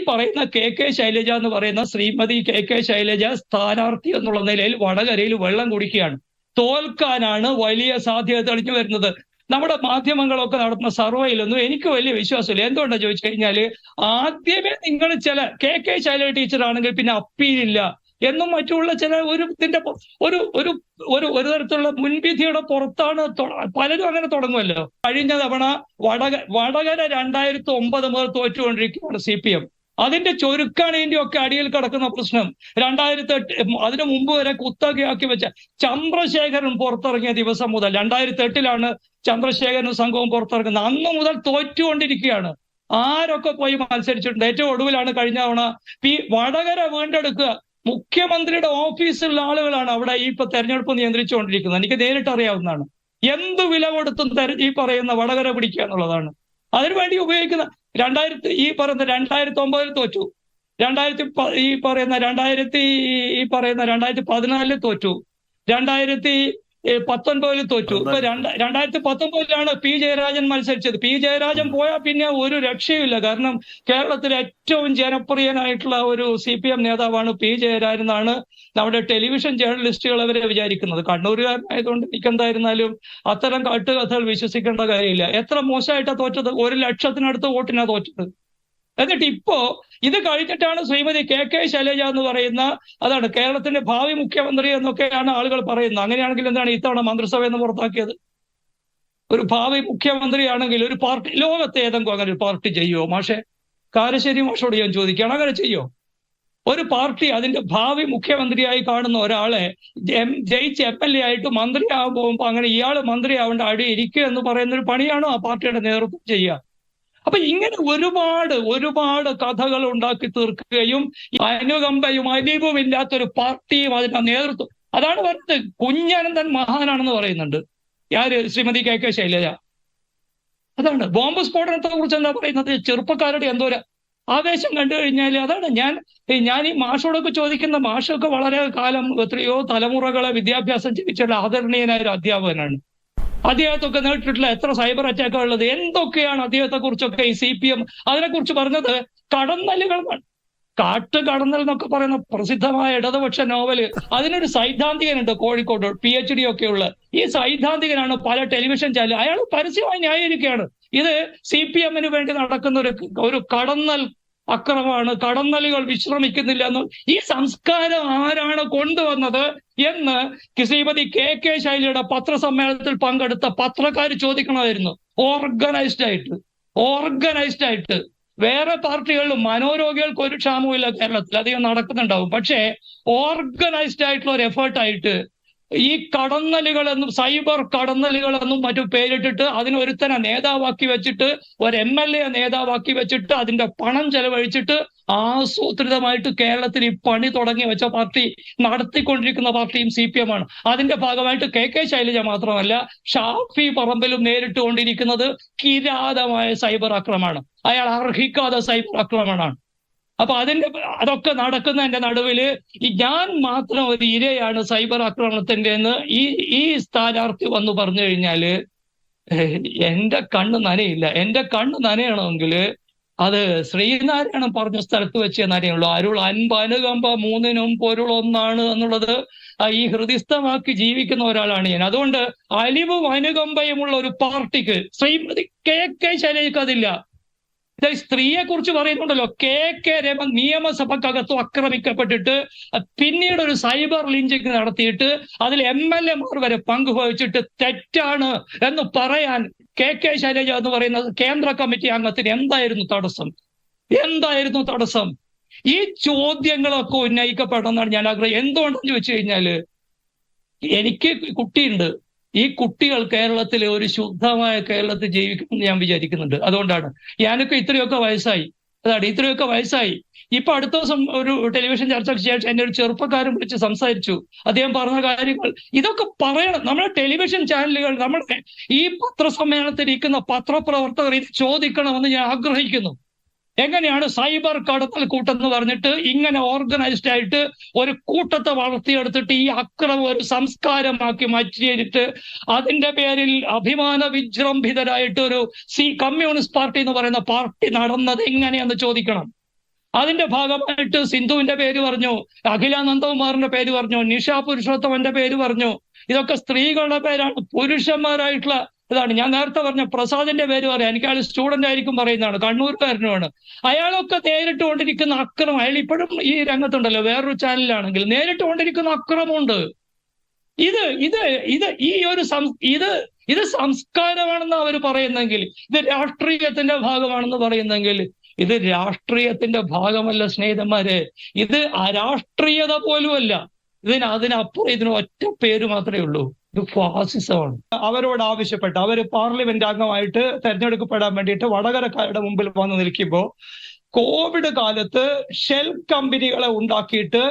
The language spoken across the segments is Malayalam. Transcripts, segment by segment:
പറയുന്ന കെ ശൈലജ എന്ന് പറയുന്ന ശ്രീമതി കെ ശൈലജ സ്ഥാനാർത്ഥി എന്നുള്ള നിലയിൽ വടകരയിൽ വെള്ളം കുടിക്കുകയാണ്. തോൽക്കാനാണ് വലിയ സാധ്യത തെളിഞ്ഞു വരുന്നത്. നമ്മുടെ മാധ്യമങ്ങളൊക്കെ നടത്തുന്ന സർവേയിലൊന്നും എനിക്ക് വലിയ വിശ്വാസമില്ല. എന്തുകൊണ്ടാണ് ചോദിച്ചു കഴിഞ്ഞാല്, ആദ്യമേ നിങ്ങൾ ചില കെ ശൈലജ ടീച്ചർ ആണെങ്കിൽ പിന്നെ അപ്പീലില്ല എന്നും മറ്റുള്ള ചില ഇതിന്റെ ഒരു ഒരു ഒരു ഒരു തരത്തിലുള്ള മുൻവിധിയുടെ പുറത്താണ് പലരും അങ്ങനെ തുടങ്ങുമല്ലോ. കഴിഞ്ഞ തവണ വടകര 2009 മുതൽ തോറ്റുകൊണ്ടിരിക്കുകയാണ് CPM. അതിന്റെ ചുരുക്കാണ് ഇതിന്റെയൊക്കെ അടിയിൽ കിടക്കുന്ന പ്രശ്നം. 2008 അതിനു മുമ്പ് വരെ കുത്തകയാക്കി വെച്ച ചന്ദ്രശേഖരൻ പുറത്തിറങ്ങിയ ദിവസം മുതൽ 2008 ചന്ദ്രശേഖരനും സംഘവും പുറത്തിറങ്ങുന്നത്. അന്ന് മുതൽ തോറ്റുകൊണ്ടിരിക്കുകയാണ്. ആരൊക്കെ പോയി മത്സരിച്ചിട്ടുണ്ട്. ഏറ്റവും ഒടുവിലാണ് കഴിഞ്ഞ തവണ വടകര വീണ്ടെടുക്കുക. മുഖ്യമന്ത്രിയുടെ ഓഫീസിലുള്ള ആളുകളാണ് അവിടെ ഇപ്പൊ തെരഞ്ഞെടുപ്പ് നിയന്ത്രിച്ചുകൊണ്ടിരിക്കുന്നത്. എനിക്ക് നേരിട്ട് അറിയാവുന്നതാണ്. എന്ത് വില കൊടുത്തും ഈ പറയുന്ന വടകര പിടിക്കുക എന്നുള്ളതാണ് അതിനുവേണ്ടി ഉപയോഗിക്കുന്ന. 2009 തോറ്റു, 2014 തോറ്റു, 2019 തോറ്റു. ഇപ്പൊ 2019 പി ജയരാജൻ മത്സരിച്ചത്. പി ജയരാജൻ പോയാൽ പിന്നെ ഒരു രക്ഷയുമില്ല. കാരണം കേരളത്തിലെ ഏറ്റവും ജനപ്രിയനായിട്ടുള്ള ഒരു CPM നേതാവാണ് പി ജയരാജൻ എന്നാണ് നമ്മുടെ ടെലിവിഷൻ ജേർണലിസ്റ്റുകൾ അവരെ വിചാരിക്കുന്നത്. കണ്ണൂരുകാരനായതുകൊണ്ട് എനിക്കെന്തായിരുന്നാലും അത്തരം കാട്ടുകഥകൾ വിശ്വസിക്കേണ്ട കാര്യമില്ല. എത്ര മോശമായിട്ടാണ് തോറ്റത്. 1,00,000 വോട്ടിനാണ് തോറ്റത്. എന്നിട്ട് ഇപ്പോ ഇത് കഴിഞ്ഞിട്ടാണ് ശ്രീമതി കെ ശൈലജ എന്ന് പറയുന്ന, അതാണ് കേരളത്തിന്റെ ഭാവി മുഖ്യമന്ത്രി എന്നൊക്കെയാണ് ആളുകൾ പറയുന്നത്. അങ്ങനെയാണെങ്കിൽ എന്താണ് ഇത്തവണ മന്ത്രിസഭയിൽ നിന്ന് പുറത്താക്കിയത്? ഒരു ഭാവി മുഖ്യമന്ത്രിയാണെങ്കിൽ ഒരു പാർട്ടി, ലോകത്തെ ഏതെങ്കിലും അങ്ങനെ ഒരു പാർട്ടി ചെയ്യുമോ മാഷെ? കാരശ്ശേരി മാഷോട് ഞാൻ ചോദിക്കുകയാണ്, അങ്ങനെ ചെയ്യോ? ഒരു പാർട്ടി അതിന്റെ ഭാവി മുഖ്യമന്ത്രിയായി കാണുന്ന ഒരാളെ ജയിച്ച് MLA ആയിട്ട് മന്ത്രിയാകാൻ പോകുമ്പോൾ അങ്ങനെ ഇയാൾ മന്ത്രിയാവേണ്ട അടി ഇരിക്കുക എന്ന് പറയുന്ന ഒരു പണിയാണോ ആ പാർട്ടിയുടെ നേതൃത്വം ചെയ്യുക? അപ്പൊ ഇങ്ങനെ ഒരുപാട് കഥകൾ ഉണ്ടാക്കി തീർക്കുകയും അനുകമ്പയും അലിവും ഇല്ലാത്തൊരു പാർട്ടിയും അതിന്റെ നേതൃത്വം. അതാണ് പറയുന്നത്. കുഞ്ഞനന്തൻ മഹാനാണെന്ന് പറയുന്നുണ്ട് ശ്രീമതി കെ ശൈലജ. അതാണ് ബോംബ് സ്ഫോടനത്തെ കുറിച്ച് എന്താ പറയുന്നത്? ചെറുപ്പക്കാരുടെ എന്തോ ഒരു ആവേശം കണ്ടു കഴിഞ്ഞാൽ അതാണ് ഞാൻ ഈ മാഷോടൊക്കെ ചോദിക്കുന്ന. മാഷൊക്കെ വളരെ കാലം എത്രയോ തലമുറകളെ വിദ്യാഭ്യാസം ജീവിച്ചുള്ള ആദരണീയനായ ഒരു അധ്യാപകനാണ്. അദ്ദേഹത്തൊക്കെ നേരിട്ടിട്ടുള്ള എത്ര സൈബർ അറ്റാക്കുകൾ ഉള്ളത്, എന്തൊക്കെയാണ് അദ്ദേഹത്തെ കുറിച്ചൊക്കെ ഈ CPM അതിനെക്കുറിച്ച് പറഞ്ഞത്. കടന്നലുകളാണ്. കാട്ടുകടന്നൽ എന്നൊക്കെ പറയുന്ന പ്രസിദ്ധമായ ഇടതുപക്ഷ നോവല്, അതിനൊരു സൈദ്ധാന്തികനുണ്ട് കോഴിക്കോട് PhD ഒക്കെയുള്ള. ഈ സൈദ്ധാന്തികനാണ് പല ടെലിവിഷൻ ചാനൽ, അയാൾ പരസ്യമായി ന്യായീകരിക്കുകയാണ് ഇത് CPM-ന് വേണ്ടി നടക്കുന്ന ഒരു കടന്നൽ അക്രമമാണ്. കടന്നലുകൾ വിശ്രമിക്കുന്നില്ല എന്ന്. ഈ സംസ്കാരം ആരാണ് കൊണ്ടുവന്നത് എന്ന് ശ്രീമതി കെ ശൈലജയുടെ പത്രസമ്മേളനത്തിൽ പങ്കെടുത്ത പത്രക്കാർ ചോദിക്കണമായിരുന്നു. ഓർഗനൈസ്ഡ് ആയിട്ട് വേറെ പാർട്ടികളിലും മനോരോഗികൾക്ക് ഒരു ക്ഷാമവും കേരളത്തിൽ അധികം നടക്കുന്നുണ്ടാവും. പക്ഷേ ഓർഗനൈസ്ഡ് ആയിട്ടുള്ള ഒരു എഫേർട്ടായിട്ട് ഈ കടന്നലുകളെന്നും സൈബർ കടന്നലുകളെന്നും മറ്റും പേരിട്ടിട്ട് അതിനൊരുത്തനെ നേതാവാക്കി വെച്ചിട്ട് ഒരു MLA നേതാവാക്കി വെച്ചിട്ട് അതിന്റെ പണം ചെലവഴിച്ചിട്ട് ആസൂത്രിതമായിട്ട് കേരളത്തിൽ ഈ പണി തുടങ്ങി വെച്ച പാർട്ടി നടത്തിക്കൊണ്ടിരിക്കുന്ന പാർട്ടിയും CPM ആണ്. അതിന്റെ ഭാഗമായിട്ട് കെ ശൈലജ മാത്രമല്ല, ഷാഫി പറമ്പിലും നേരിട്ടുകൊണ്ടിരിക്കുന്നത് കിരാതമായ സൈബർ ആക്രമണമാണ്. അയാൾ അർഹിക്കാതെ സൈബർ ആക്രമണമാണ്. അപ്പൊ അതൊക്കെ നടക്കുന്നതിന്റെ നടുവില് ഞാൻ മാത്രം ഒരു ഇരയാണ് സൈബർ ആക്രമണത്തിന്റെ എന്ന് ഈ സ്ഥാനാർത്ഥി വന്ന് പറഞ്ഞു കഴിഞ്ഞാല് എന്റെ കണ്ണ് നനയില്ല. എന്റെ കണ്ണ് നനയണമെങ്കിൽ അത് ശ്രീനാരായണൻ പറഞ്ഞ സ്ഥലത്ത് വെച്ചേ നനയുള്ളൂ. അരുൾ അനുകമ്പ മൂന്നിനും പൊരുളൊന്നാണ് എന്നുള്ളത് ഈ ഹൃദിസ്ഥമാക്കി ജീവിക്കുന്ന ഒരാളാണ് ഞാൻ. അതുകൊണ്ട് അലിവും അനുകമ്പയുമുള്ള ഒരു പാർട്ടിക്ക് ശ്രീമതി കെ ശൈലജയ്ക്ക് അതില്ല. സ്ത്രീയെ കുറിച്ച് പറയുന്നുണ്ടല്ലോ, കെ രമൻ നിയമസഭക്കകത്തും ആക്രമിക്കപ്പെട്ടിട്ട് പിന്നീട് ഒരു സൈബർ ലിഞ്ചിങ് നടത്തിയിട്ട് അതിൽ MLA-മാർ വരെ പങ്കുവഹിച്ചിട്ട് തെറ്റാണ് എന്ന് പറയാൻ കെ ശൈലജ എന്ന് പറയുന്ന കേന്ദ്ര കമ്മിറ്റി അംഗത്തിന് എന്തായിരുന്നു തടസ്സം? ഈ ചോദ്യങ്ങളൊക്കെ ഉന്നയിക്കപ്പെടണമെന്നാണ് ഞാൻ ആഗ്രഹം. എന്തുകൊണ്ടെന്ന് ചോദിച്ചു കഴിഞ്ഞാല് എനിക്ക് കുട്ടിയുണ്ട്. ഈ കുട്ടികൾ കേരളത്തിലെ ഒരു ശുദ്ധമായ കേരളത്തിൽ ജീവിക്കുമെന്ന് ഞാൻ വിചാരിക്കുന്നുണ്ട്. അതുകൊണ്ടാണ് ഞാനൊക്കെ ഇത്രയൊക്കെ വയസ്സായി. ഇപ്പൊ അടുത്ത ദിവസം ഒരു ടെലിവിഷൻ ചർച്ചയ്ക്ക് ശേഷം എന്നെ ഒരു ചെറുപ്പക്കാരൻ വിളിച്ച് സംസാരിച്ചു. അദ്ദേഹം പറഞ്ഞ കാര്യങ്ങൾ ഇതൊക്കെ പറയണം. നമ്മുടെ ടെലിവിഷൻ ചാനലുകൾ, നമ്മുടെ ഈ പത്രസമ്മേളനത്തിൽ ഇരിക്കുന്ന പത്രപ്രവർത്തകർ ഇത് ചോദിക്കണമെന്ന് ഞാൻ ആഗ്രഹിക്കുന്നു. എങ്ങനെയാണ് സൈബർ കടത്തൽ കൂട്ടം എന്ന് പറഞ്ഞിട്ട് ഇങ്ങനെ ഓർഗനൈസ്ഡ് ആയിട്ട് ഒരു കൂട്ടത്തെ വളർത്തിയെടുത്തിട്ട് ഈ അക്രമം ഒരു സംസ്കാരമാക്കി മാറ്റിയിട്ട് അതിന്റെ പേരിൽ അഭിമാന വിജൃംഭിതരായിട്ട് ഒരു കമ്മ്യൂണിസ്റ്റ് പാർട്ടി എന്ന് പറയുന്ന പാർട്ടി നടന്നത് എങ്ങനെയെന്ന് ചോദിക്കണം. അതിന്റെ ഭാഗമായിട്ട് സിന്ധുവിന്റെ പേര് പറഞ്ഞു, അഖില നന്ദകുമാറിന്റെ പേര് പറഞ്ഞു, നിഷ പുരുഷോത്തമന്റെ പേര് പറഞ്ഞു. ഇതൊക്കെ സ്ത്രീകളുടെ പേരാണ്. പുരുഷന്മാരായിട്ടുള്ള ഇതാണ്. ഞാൻ നേരത്തെ പറഞ്ഞ പ്രസാദിന്റെ പേര് പറയാം, എനിക്ക് അയാൾ സ്റ്റുഡന്റ് ആയിരിക്കും പറയുന്നതാണ്, കണ്ണൂർക്കാരനുമാണ്. അയാളൊക്കെ നേരിട്ട് കൊണ്ടിരിക്കുന്ന അക്രമം, അയാൾ ഇപ്പോഴും ഈ രംഗത്തുണ്ടല്ലോ, വേറൊരു ചാനലിലാണെങ്കിൽ നേരിട്ട് കൊണ്ടിരിക്കുന്ന അക്രമമുണ്ട്. ഇത് ഇത് ഇത് ഈ ഒരു ഇത് സംസ്കാരമാണെന്ന് അവർ പറയുന്നെങ്കിൽ, ഇത് രാഷ്ട്രീയത്തിന്റെ ഭാഗമാണെന്ന് പറയുന്നെങ്കിൽ, ഇത് രാഷ്ട്രീയത്തിന്റെ ഭാഗമല്ല സ്നേഹിതന്മാരെ, ഇത് അരാഷ്ട്രീയത പോലുമല്ല. അതിനപ്പുറം ഇതിന് ഒറ്റ പേര് മാത്രമേ ഉള്ളൂ, ഇത് ഫാസിസമാണ്. അവരോട് ആവശ്യപ്പെട്ട് അവര് പാർലമെന്റ് അംഗമായിട്ട് തെരഞ്ഞെടുക്കപ്പെടാൻ വേണ്ടിയിട്ട് വടകരക്കാരുടെ മുമ്പിൽ വന്ന് നിൽക്കുമ്പോൾ കോവിഡ് കാലത്ത് ഷെൽ കമ്പനികളെ ഉണ്ടാക്കിയിട്ട്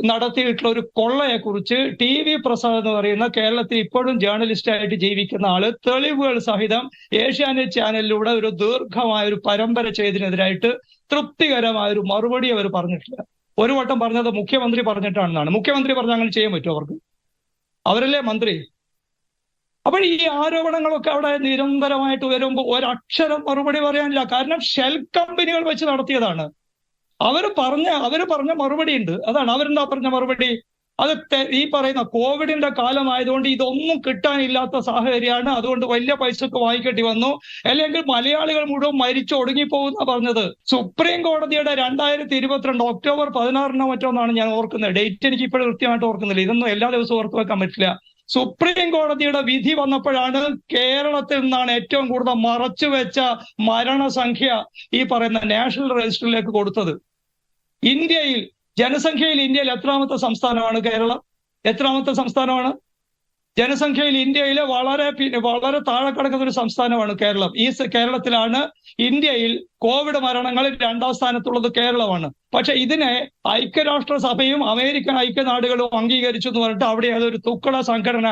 നടത്തിയിട്ടുള്ള ഒരു കൊള്ളയെ കുറിച്ച് TV പ്രസാദ് എന്ന് പറയുന്ന കേരളത്തിൽ ഇപ്പോഴും ജേർണലിസ്റ്റ് ആയിട്ട് ജീവിക്കുന്ന ആള് തെളിവുകൾ സഹിതം ഏഷ്യാനെറ്റ് ചാനലിലൂടെ ഒരു ദീർഘമായ ഒരു പരമ്പര ചെയ്തതിനെതിരായിട്ട് തൃപ്തികരമായ ഒരു മറുപടി അവർ പറഞ്ഞിട്ടില്ല. ഒരു വട്ടം പറഞ്ഞത് മുഖ്യമന്ത്രി പറഞ്ഞിട്ടാണെന്നാണ്. മുഖ്യമന്ത്രി പറഞ്ഞാൽ അങ്ങനെ ചെയ്യാൻ പറ്റുമോ അവർക്ക്? അവരല്ലേ മന്ത്രി. അപ്പോൾ ഈ ആരോപണങ്ങളൊക്കെ അവിടെ നിരന്തരമായിട്ട് വരുമ്പോൾ ഒരക്ഷരം മറുപടി പറയാനില്ല. കാരണം ഷെൽ കമ്പനികൾ വെച്ച് നടത്തിയതാണ്. അവര് പറഞ്ഞ മറുപടി ഉണ്ട്. അതാണ് അവരെന്താ പറഞ്ഞ മറുപടി. അത് ഈ പറയുന്ന കോവിഡിന്റെ കാലമായതുകൊണ്ട് ഇതൊന്നും കിട്ടാനില്ലാത്ത സാഹചര്യമാണ്, അതുകൊണ്ട് വലിയ പൈസക്ക് വാങ്ങിക്കേണ്ടി വന്നു, അല്ലെങ്കിൽ മലയാളികൾ മുഴുവൻ മരിച്ചൊടുങ്ങിപ്പോകുന്ന പറഞ്ഞത്. സുപ്രീം കോടതിയുടെ 2022 ഒക്ടോബർ 16 മറ്റോന്നാണ് ഞാൻ ഓർക്കുന്നത്. ഡേറ്റ് എനിക്ക് ഇപ്പോഴും കൃത്യമായിട്ട് ഓർക്കുന്നില്ല, ഇതൊന്നും എല്ലാ ദിവസവും ഓർത്ത് വെക്കാൻ പറ്റില്ല. സുപ്രീം കോടതിയുടെ വിധി വന്നപ്പോഴാണ് കേരളത്തിൽ നിന്നാണ് ഏറ്റവും കൂടുതൽ മറച്ചുവെച്ച മരണസംഖ്യ ഈ പറയുന്ന നാഷണൽ രജിസ്റ്ററിലേക്ക് കൊടുത്തത്. ഇന്ത്യയിൽ ഇന്ത്യയിൽ എത്രാമത്തെ സംസ്ഥാനമാണ് കേരളം? എത്രാമത്തെ സംസ്ഥാനമാണ്? ജനസംഖ്യയിൽ ഇന്ത്യയിലെ വളരെ താഴെ കിടക്കുന്ന ഒരു സംസ്ഥാനമാണ് കേരളം. ഈ കേരളത്തിലാണ് ഇന്ത്യയിൽ കോവിഡ് മരണങ്ങളിൽ 2ാം സ്ഥാനത്തുള്ളത് കേരളമാണ്. പക്ഷെ ഇതിനെ ഐക്യരാഷ്ട്രസഭയും അമേരിക്കൻ ഐക്യനാടുകളും അംഗീകരിച്ചു എന്ന് പറഞ്ഞിട്ട് അവിടെ അതൊരു തുക്കട സംഘടന,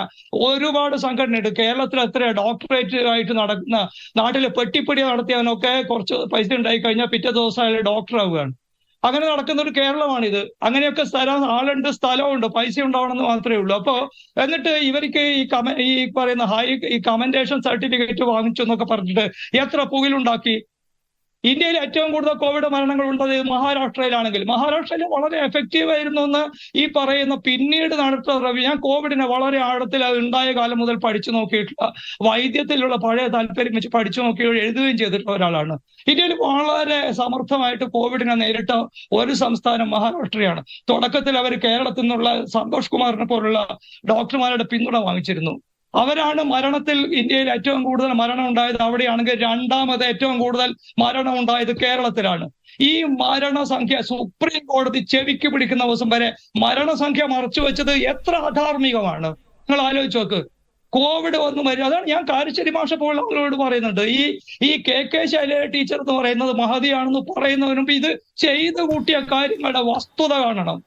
ഒരുപാട് സംഘടനയുണ്ട്. കേരളത്തിൽ എത്ര ഡോക്ടറേറ്റ് ആയിട്ട് നടക്കുന്ന, നാട്ടിലെ പെട്ടിപ്പിടി നടത്തിയവനൊക്കെ കുറച്ച് പൈസ ഉണ്ടായി കഴിഞ്ഞാൽ പിറ്റേ ദിവസം അയാൾ ഡോക്ടർ ആവുകയാണ്. അങ്ങനെ നടക്കുന്ന ഒരു കേരളമാണിത്. അങ്ങനെയൊക്കെ ആളുണ്ട്, സ്ഥലമുണ്ട്, പൈസ ഉണ്ടാവണമെന്ന് മാത്രമേ ഉള്ളൂ. അപ്പോ എന്നിട്ട് ഇവർക്ക് ഈ പറയുന്ന ഈ കമന്റേഷൻ സർട്ടിഫിക്കറ്റ് വാങ്ങിച്ചു എന്നൊക്കെ പറഞ്ഞിട്ട് എത്ര പുകിലുണ്ടാക്കി. ഇന്ത്യയിൽ ഏറ്റവും കൂടുതൽ കോവിഡ് മരണങ്ങൾ ഉള്ളത് മഹാരാഷ്ട്രയിലാണെങ്കിൽ, മഹാരാഷ്ട്രയിൽ വളരെ എഫക്റ്റീവ് ആയിരുന്നു എന്ന് ഈ പറയുന്ന പിന്നീട് നടത്തുന്ന ഞാൻ കോവിഡിനെ വളരെ ആഴത്തിൽ അത് ഉണ്ടായ കാലം മുതൽ പഠിച്ചു നോക്കിയിട്ടുള്ള, വൈദ്യത്തിലുള്ള പഴയ താല്പര്യം വെച്ച് പഠിച്ചു നോക്കി എഴുതുകയും ചെയ്തിട്ടുള്ള ഒരാളാണ്. ഇന്ത്യയിൽ വളരെ സമർത്ഥമായിട്ട് കോവിഡിനെ നേരിട്ട ഒരു സംസ്ഥാനം മഹാരാഷ്ട്രയാണ്. തുടക്കത്തിൽ അവർ കേരളത്തിൽ നിന്നുള്ള സന്തോഷ് കുമാറിനെ പോലുള്ള ഡോക്ടർമാരുടെ പിന്തുണ വാങ്ങിച്ചിരുന്നു. അവരാണ് മരണത്തിൽ ഇന്ത്യയിൽ ഏറ്റവും കൂടുതൽ മരണം ഉണ്ടായത് അവിടെയാണെങ്കിൽ, 2ാമത് ഏറ്റവും കൂടുതൽ മരണം ഉണ്ടായത് കേരളത്തിലാണ്. ഈ മരണസംഖ്യ സുപ്രീം കോടതി ചെവിക്ക് പിടിക്കുന്ന ദിവസം വരെ മരണസംഖ്യ മറച്ചു വെച്ചത് എത്ര അധാർമികമാണ് നിങ്ങൾ ആലോചിച്ച് നോക്ക്. കോവിഡ് വന്നു വരും. അതാണ് ഞാൻ കാരശ്ശേരി മാഷ പോലുള്ള ആളുകളോട് പറയുന്നുണ്ട്. ഈ KK ശൈലജ ടീച്ചർ എന്ന് പറയുന്നത് മഹതിയാണെന്ന് പറയുന്നതിനും ഇത് ചെയ്തു കൂട്ടിയ കാര്യങ്ങളുടെ വസ്തുത കാണണം.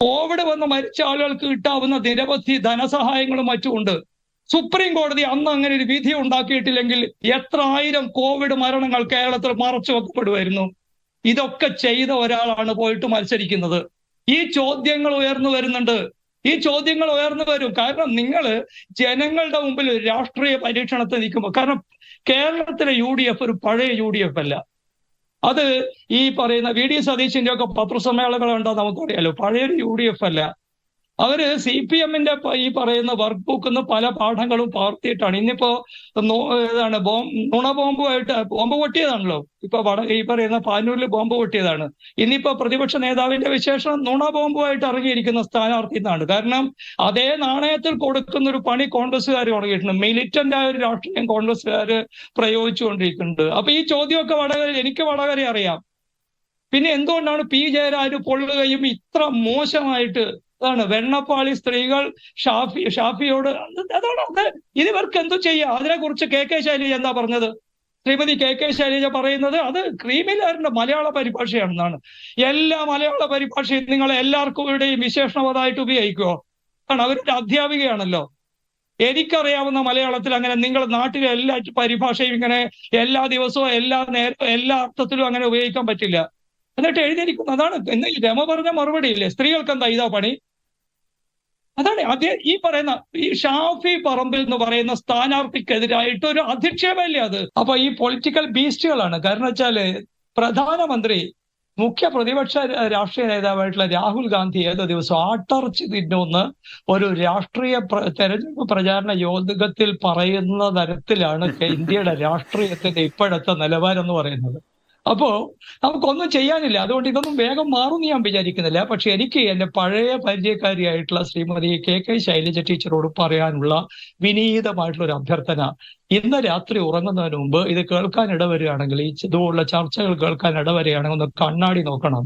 കോവിഡ് വന്ന് മരിച്ച ആളുകൾക്ക് കിട്ടാവുന്ന നിരവധി ധനസഹായങ്ങളും മറ്റുമുണ്ട്. സുപ്രീം കോടതി അന്ന് അങ്ങനെ ഒരു വിധി ഉണ്ടാക്കിയിട്ടില്ലെങ്കിൽ എത്ര ആയിരം കോവിഡ് മരണങ്ങൾ കേരളത്തിൽ മറച്ചു വെക്കപ്പെടുമായിരുന്നു. ഇതൊക്കെ ചെയ്ത ഒരാളാണ് പോയിട്ട് മത്സരിക്കുന്നത്. ഈ ചോദ്യങ്ങൾ ഉയർന്നു വരുന്നുണ്ട്. ഈ ചോദ്യങ്ങൾ ഉയർന്നു വരും. കാരണം നിങ്ങൾ ജനങ്ങളുടെ മുമ്പിൽ ഒരു രാഷ്ട്രീയ പരീക്ഷണത്തിൽ നിൽക്കുമ്പോൾ, കാരണം കേരളത്തിലെ UDF ഒരു പഴയ UDF അല്ല. അത് ഈ പറയുന്ന VD സതീശിന്റെ ഒക്കെ പത്രസമ്മേളനങ്ങൾ ഉണ്ടോ നമുക്കറിയാലോ. പഴയൊരു UDF അല്ല. അവര് CPM-ന്റെ ഈ പറയുന്ന വർക്ക് ബുക്കിൽ പല പാഠങ്ങളും പകർത്തിയിട്ടാണ്. ഇന്നിപ്പോ ഏതാണ് നുണ ബോംബുമായിട്ട് ബോംബ് പൊട്ടിയതാണല്ലോ. ഇപ്പൊ ഈ പറയുന്ന പാനൂരിൽ ബോംബ് പൊട്ടിയതാണ്. ഇന്നിപ്പോ പ്രതിപക്ഷ നേതാവിന്റെ വിശേഷം നുണ ബോംബുമായിട്ട് ഇറങ്ങിയിരിക്കുന്ന സ്ഥാനാർത്ഥി എന്നാണ്. കാരണം അതേ നാണയത്തിൽ കൊടുക്കുന്ന ഒരു പണി കോൺഗ്രസ്സുകാർ തുടങ്ങിയിട്ടുണ്ട്. മിലിറ്റന്റ് ആയ ഒരു രാഷ്ട്രീയം കോൺഗ്രസ്സുകാർ പ്രയോഗിച്ചുകൊണ്ടിരിക്കുന്നുണ്ട്. അപ്പൊ ഈ ചോദ്യമൊക്കെ എനിക്ക് വടകര അറിയാം. പിന്നെ എന്തുകൊണ്ടാണ് P ജയരാജ് പൊള്ളുകയും ഇത്ര മോശമായിട്ട് അതാണ് വെണ്ണപ്പാളി സ്ത്രീകൾ ഷാഫിയോട് അതാണ് ഇതിവർക്ക് എന്തു ചെയ്യാം. അതിനെക്കുറിച്ച് KK ശൈലജ എന്താ പറഞ്ഞത്? ശ്രീമതി KK ശൈലജ പറയുന്നത് അത് ക്രീമിലാറിന്റെ മലയാള പരിഭാഷയാണെന്നാണ്. എല്ലാ മലയാള ഭാഷയും നിങ്ങൾ എല്ലാവർക്കും ഇവിടെയും വിശേഷണപദമായിട്ട് ഉപയോഗിക്കുമോ? കാരണം അവരുടെ അധ്യാപികയാണല്ലോ. എനിക്കറിയാവുന്ന മലയാളത്തിൽ അങ്ങനെ നിങ്ങൾ നാട്ടിലെ എല്ലാ പരിഭാഷയും ഇങ്ങനെ എല്ലാ ദിവസവും എല്ലാ അർത്ഥത്തിലും അങ്ങനെ ഉപയോഗിക്കാൻ പറ്റില്ല. എന്നിട്ട് എഴുതിയിരിക്കുന്നു. അതാണ് ഇന്ന് രമ പറഞ്ഞ മറുപടി ഇല്ലേ, സ്ത്രീകൾക്ക് എന്താ ഇതാ പണി? അതാണ് ഈ പറയുന്ന ഈ ഷാഫി പറമ്പിൽ എന്ന് പറയുന്ന സ്ഥാനാർത്ഥിക്കെതിരായിട്ട് ഒരു അധിക്ഷേപമല്ലേ അത്. അപ്പൊ ഈ പൊളിറ്റിക്കൽ ബീസ്റ്റുകളാണ്. കാരണം വെച്ചാല് പ്രധാനമന്ത്രി മുഖ്യ പ്രതിപക്ഷ രാഷ്ട്രീയ നേതാവായിട്ടുള്ള രാഹുൽ ഗാന്ധി ഏതോ ദിവസം ആട്ടർച്ച് തിന്നുമെന്ന് ഒരു രാഷ്ട്രീയ തെരഞ്ഞെടുപ്പ് പ്രചാരണ യോഗത്തിൽ പറയുന്ന തരത്തിലാണ് ഇന്ത്യയുടെ രാഷ്ട്രീയത്തിന്റെ ഇപ്പോഴത്തെ നിലവാരം എന്ന് പറയുന്നത്. അപ്പോ നമുക്കൊന്നും ചെയ്യാനില്ല. അതുകൊണ്ട് ഇതൊന്നും വേഗം മാറുമെന്ന് ഞാൻ വിചാരിക്കുന്നില്ല. പക്ഷെ എനിക്ക് എന്റെ പഴയ പരിചയക്കാരിയായിട്ടുള്ള ശ്രീമതി കെ ശൈലജ ടീച്ചറോട് പറയാനുള്ള വിനീതമായിട്ടുള്ള ഒരു അഭ്യർത്ഥന, ഇന്ന് രാത്രി ഉറങ്ങുന്നതിന് മുമ്പ് ഇത് കേൾക്കാൻ ഇടവരികയാണെങ്കിൽ, ഈ ഇതുപോലുള്ള ചർച്ചകൾ കേൾക്കാൻ ഇടവരികയാണെങ്കിൽ ഒന്ന് കണ്ണാടി നോക്കണം.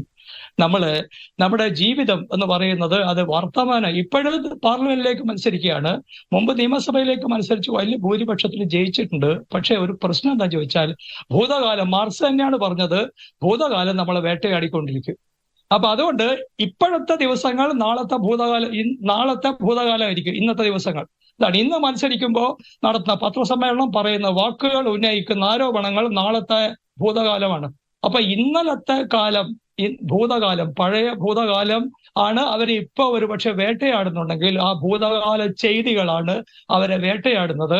നമ്മുടെ ജീവിതം എന്ന് പറയുന്നത് അത് വർത്തമാനം. ഇപ്പോഴും പാർലമെന്റിലേക്ക് മത്സരിക്കുകയാണ്, മുമ്പ് നിയമസഭയിലേക്ക് മത്സരിച്ച് വലിയ ഭൂരിപക്ഷത്തിൽ ജയിച്ചിട്ടുണ്ട്. പക്ഷെ ഒരു പ്രശ്നം എന്താ ചോദിച്ചാൽ, ഭൂതകാലം, മാർക്സ് തന്നെയാണ് പറഞ്ഞത്, ഭൂതകാലം നമ്മളെ വേട്ടയാടിക്കൊണ്ടിരിക്കും. അപ്പൊ അതുകൊണ്ട് ഇപ്പോഴത്തെ ദിവസങ്ങൾ നാളത്തെ ഭൂതകാലമായിരിക്കും ഇന്നത്തെ ദിവസങ്ങൾ. ഇതാണ് ഇന്ന് മത്സരിക്കുമ്പോൾ നടത്തുന്ന പത്രസമ്മേളനം, പറയുന്ന വാക്കുകൾ, ഉന്നയിക്കുന്ന ആരോപണങ്ങൾ നാളത്തെ ഭൂതകാലമാണ്. അപ്പൊ ഇന്നലത്തെ കാലം, ഭൂതകാലം, പഴയ ഭൂതകാലം ആണ് അവരെ ഇപ്പൊ ഒരു പക്ഷെ വേട്ടയാടുന്നുണ്ടെങ്കിൽ ആ ഭൂതകാല ചെയ്തികളാണ് അവരെ വേട്ടയാടുന്നത്.